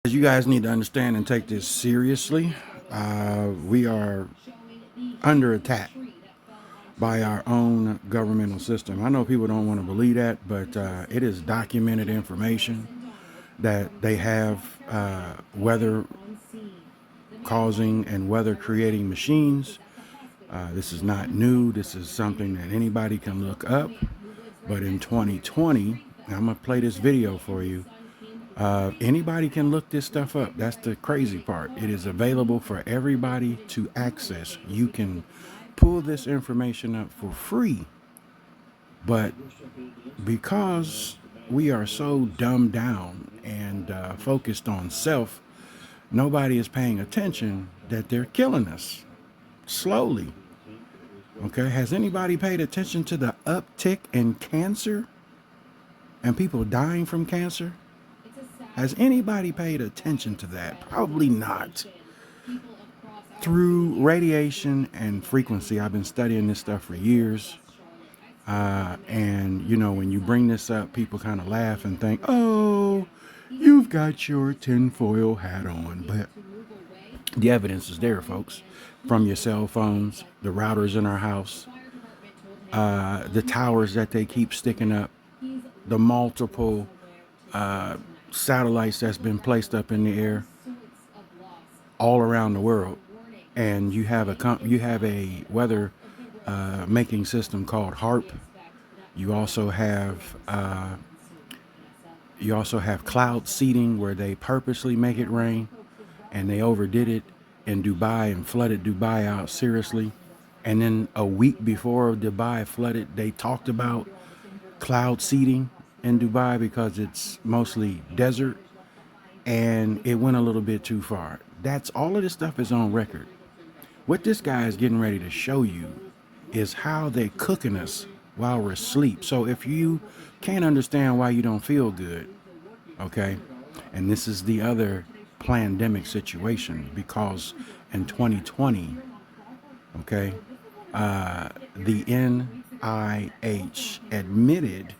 You guys need to understand and take this seriously. We are under attack by our own governmental system. I know people don't want to believe that, but it is documented information that they have weather causing and weather creating machines. This is not new. This is something that anybody can look up. But in 2020, I'm going to play this video for you. Anybody can look this stuff up. That's the crazy part. It is available for everybody to access. You can pull this information up for free. But because we are so dumbed down and focused on self, nobody is paying attention that they're killing us slowly. Okay, has anybody paid attention to the uptick in cancer and people dying from cancer? Has anybody paid attention to that? Probably not. Through radiation and frequency, I've been studying this stuff for years. And, you know, when you bring this up, people kind of laugh and think, oh, you've got your tinfoil hat on. But the evidence is there, folks. From your cell phones, the routers in our house, the towers that they keep sticking up, the multiple satellites that's been placed up in the air all around the world. And you have a weather making system called HARP. You also have cloud seeding, where they purposely make it rain, and they overdid it in Dubai and flooded Dubai out seriously. And then a week before Dubai flooded, they talked about cloud seeding in Dubai because it's mostly desert, and it went a little bit too far. That's all of this stuff is on record. What this guy is getting ready to show you is how they're cooking us while we're asleep. So if you can't understand why you don't feel good, okay, and this is the other pandemic situation, because in 2020, okay, the NIH admitted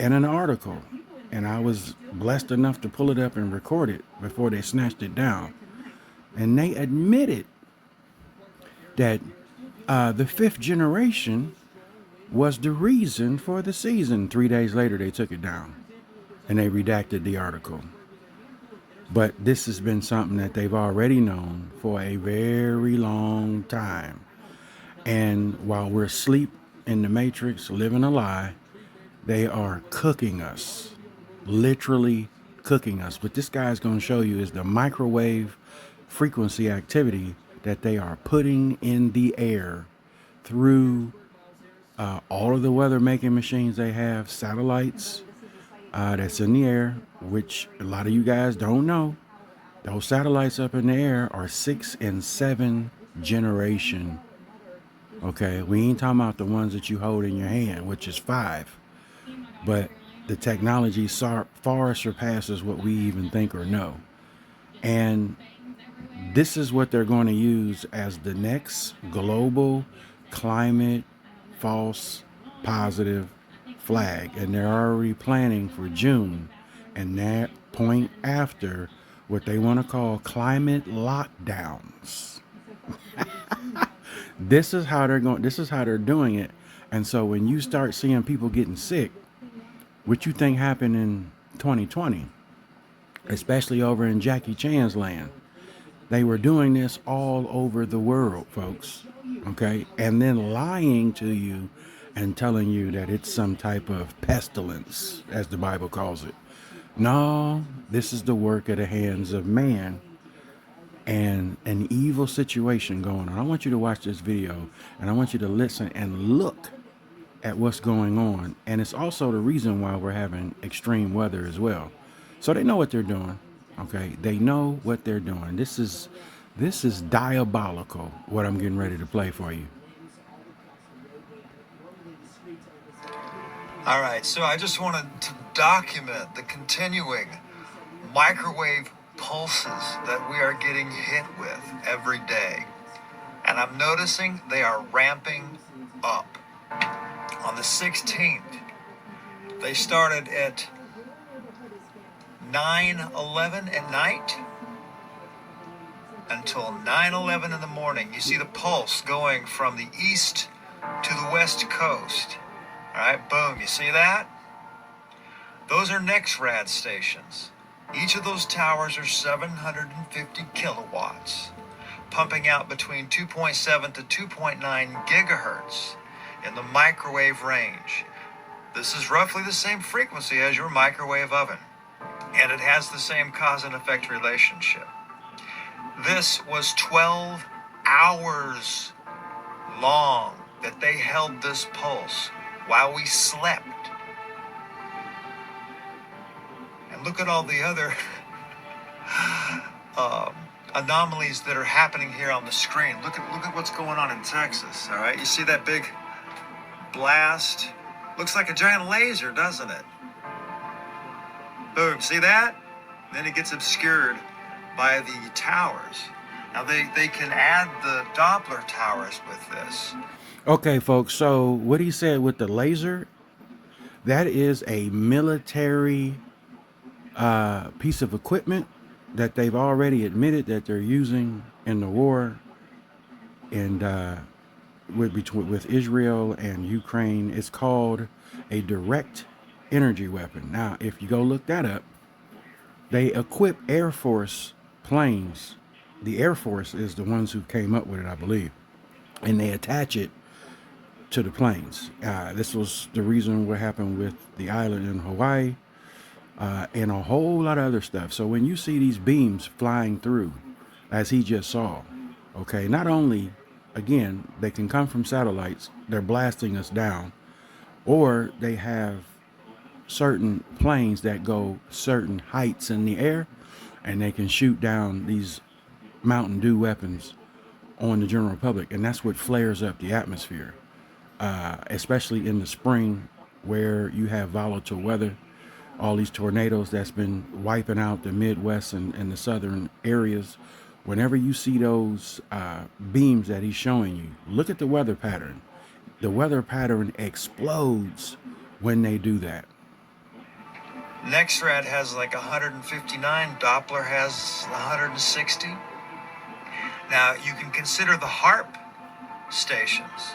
in an article, and I was blessed enough to pull it up and record it before they snatched it down, and they admitted that the fifth generation was the reason for the season. 3 days later, they took it down and they redacted the article. But this has been something that they've already known for a very long time. And while we're asleep in the matrix, living a lie, they are cooking us, literally cooking us. What this guy's going to show you is the microwave frequency activity that they are putting in the air through all of the weather making machines they have, satellites that's in the air, which a lot of you guys don't know. Those satellites up in the air are 6th and 7th generation. Okay, we ain't talking about the ones that you hold in your hand, which is 5. But the technology far surpasses what we even think or know. And this is what they're going to use as the next global climate false positive flag. And they're already planning for June and that point after what they want to call climate lockdowns. This is how they're doing it. And so when you start seeing people getting sick, what you think happened in 2020, especially over in Jackie Chan's land, they were doing this all over the world, folks. Okay. And then lying to you and telling you that it's some type of pestilence, as the Bible calls it. No, this is the work of the hands of man and an evil situation going on. I want you to watch this video, and I want you to listen and look at what's going on. And it's also the reason why we're having extreme weather as well. So they know what they're doing. Okay, they know what they're doing. This is diabolical, what I'm getting ready to play for you. All right, so I just wanted to document the continuing microwave pulses that we are getting hit with every day. And I'm noticing they are ramping up. On the 16th, they started at 9:11 at night until 9:11 in the morning. You see the pulse going from the east to the west coast. All right, boom, you see that? Those are NexRad stations. Each of those towers are 750 kilowatts, pumping out between 2.7 to 2.9 gigahertz in the microwave range. This is roughly the same frequency as your microwave oven, and it has the same cause and effect relationship. This was 12 hours long that they held this pulse while we slept. And look at all the other anomalies that are happening here on the screen. Look at what's going on in Texas. All right, you see that big blast? Looks like a giant laser, doesn't it? Boom, see that? Then it gets obscured by the towers. Now they can add the Doppler towers with this. Okay, folks, so what he said with the laser, that is a military piece of equipment that they've already admitted that they're using in the war and with Israel and Ukraine. It's called a direct energy weapon. Now, if you go look that up, they equip Air Force planes. The Air Force is the ones who came up with it, I believe, and they attach it to the planes. This was the reason what happened with the island in Hawaii, and a whole lot of other stuff. So when you see these beams flying through, as he just saw, okay, not only, again, they can come from satellites, they're blasting us down, or they have certain planes that go certain heights in the air, and they can shoot down these Mountain Dew weapons on the general public, and that's what flares up the atmosphere, especially in the spring where you have volatile weather. All these tornadoes that's been wiping out the Midwest and the southern areas. Whenever you see those beams that he's showing you, look at the weather pattern. The weather pattern explodes when they do that. NexRad has like 159, Doppler has 160. Now you can consider the HARP stations.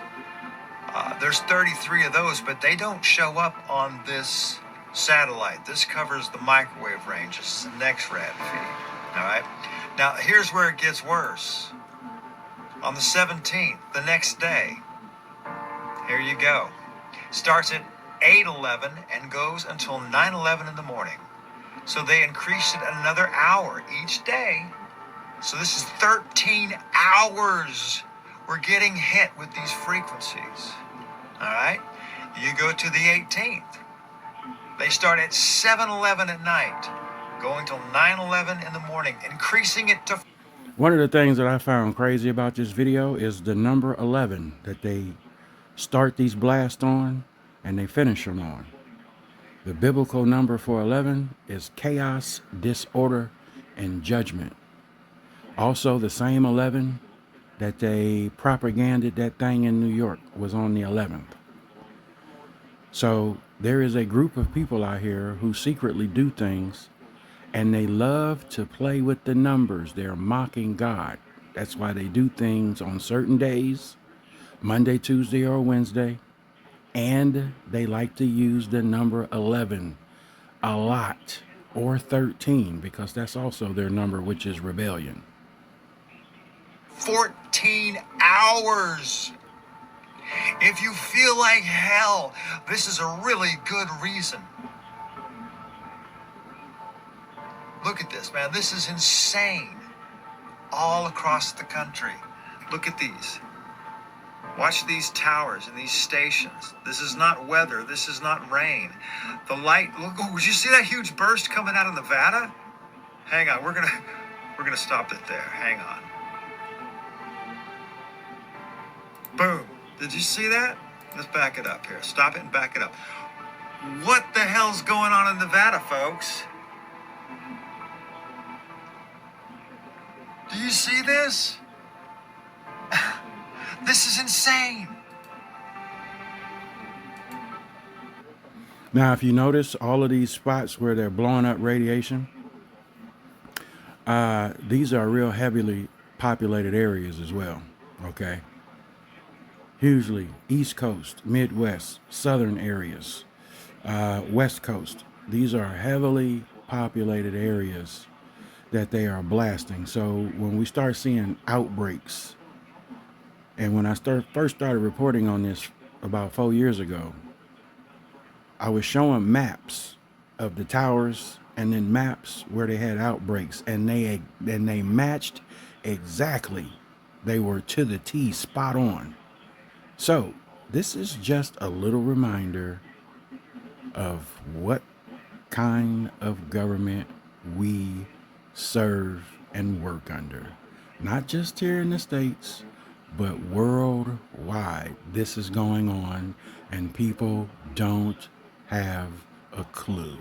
There's 33 of those, but they don't show up on this satellite. This covers the microwave range. This is a NexRad feed. All right. Now here's where it gets worse. On the 17th, the next day, here you go. Starts at 8:11 and goes until 9:11 in the morning. So they increased it another hour each day. So this is 13 hours we're getting hit with these frequencies. All right. You go to the 18th. They start at 7:11 at night, going till 9:11 in the morning, increasing it to... One of the things that I found crazy about this video is the number 11 that they start these blasts on and they finish them on. The biblical number for 11 is chaos, disorder, and judgment. Also, the same 11 that they propaganded that thing in New York was on the 11th. So there is a group of people out here who secretly do things, and they love to play with the numbers. They're mocking God. That's why they do things on certain days, Monday, Tuesday, or Wednesday, and they like to use the number 11 a lot, or 13, because that's also their number, which is rebellion. 14 hours. If you feel like hell, this is a really good reason. Look at this, man. This is insane. All across the country. Look at these. Watch these towers and these stations. This is not weather. This is not rain. The light, look, oh, did you see that huge burst coming out of Nevada? Hang on, we're gonna stop it there. Hang on. Boom. Did you see that? Let's back it up here. Stop it and back it up. What the hell's going on in Nevada, folks? Do you see this? This is insane. Now, if you notice all of these spots where they're blowing up radiation, these are real heavily populated areas as well. Okay. Hugely East Coast, Midwest, Southern areas, West Coast. These are heavily populated areas that they are blasting. So when we start seeing outbreaks, and when I first started reporting on this about 4 years ago, I was showing maps of the towers and then maps where they had outbreaks, and they matched exactly. They were to the T, spot on. So this is just a little reminder of what kind of government we serve and work under. Not just here in the States, but worldwide. This is going on, and people don't have a clue.